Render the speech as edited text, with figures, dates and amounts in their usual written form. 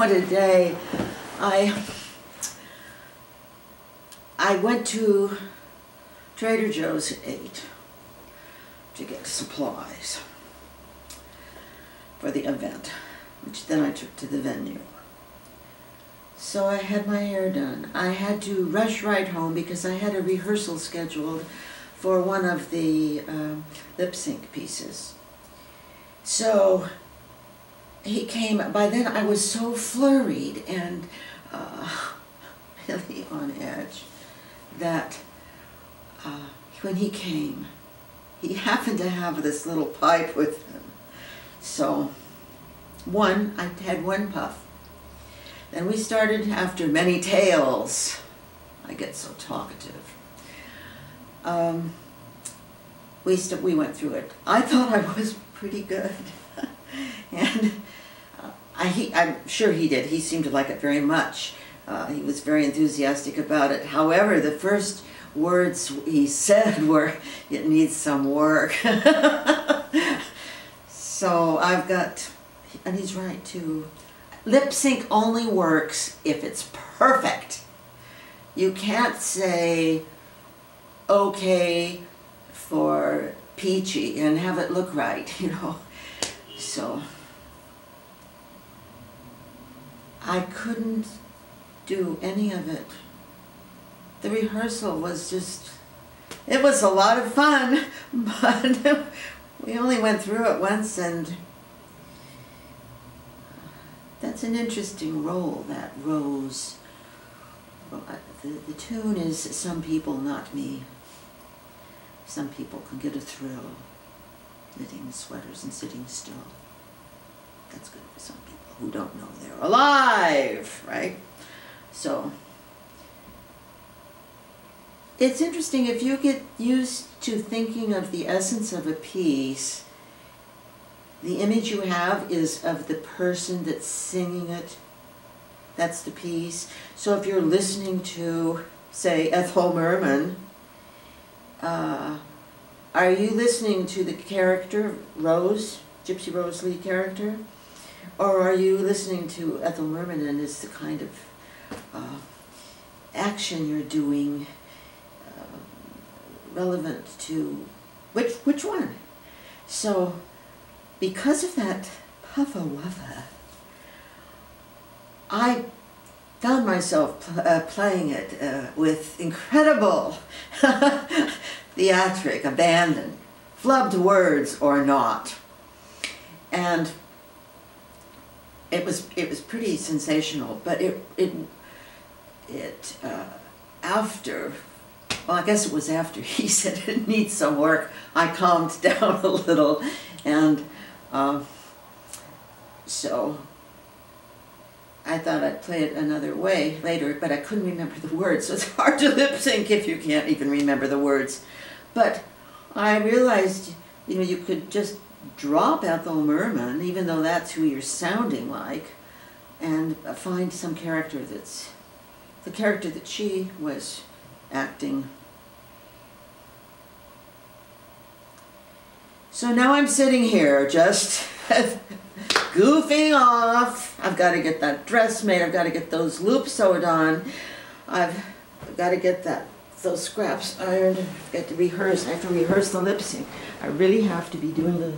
today. I went to Trader Joe's at 8 to get supplies for the event, which then I took to the venue. So I had my hair done. I had to rush right home because I had a rehearsal scheduled for one of the lip sync pieces. So he came. By then I was so flurried and really on edge that when he came, he happened to have this little pipe with him. So I had one puff. Then we started after many tales. I get so talkative. We went through it. I thought I was pretty good. And I'm sure he did. He seemed to like it very much. He was very enthusiastic about it. However, the first words he said were, "It needs some work." So I've got, and he's right too, lip sync only works if it's perfect. You can't say okay for peachy and have it look right, you know. So I couldn't do any of it. The rehearsal was just, it was a lot of fun, but we only went through it once, and that's an interesting role, that Rose. The tune is Some People, Not Me. Some people can get a thrill knitting sweaters and sitting still. That's good for some people who don't know they're alive, right? So it's interesting, if you get used to thinking of the essence of a piece, the image you have is of the person that's singing it. That's the piece. So if you're listening to, say, Ethel Merman, are you listening to the character, Rose, Gypsy Rose Lee character? Or are you listening to Ethel Merman, and it's the kind of action you're doing relevant to which one? So because of that puffa wuffa, I found myself playing it with incredible theatric abandon, flubbed words or not. And it was pretty sensational, but after, well, I guess it was after he said it needs some work, I calmed down a little, and so I thought I'd play it another way later, but I couldn't remember the words, so it's hard to lip sync if you can't even remember the words. But I realized, you know, you could just drop Ethel Merman, even though that's who you're sounding like, and find some character that's the character that she was acting. So now I'm sitting here just goofing off. I've got to get that dress made. I've got to get those loops sewed on. I've got to get those scraps ironed. I've got to rehearse. I have to rehearse the lip sync. I really have to be doing the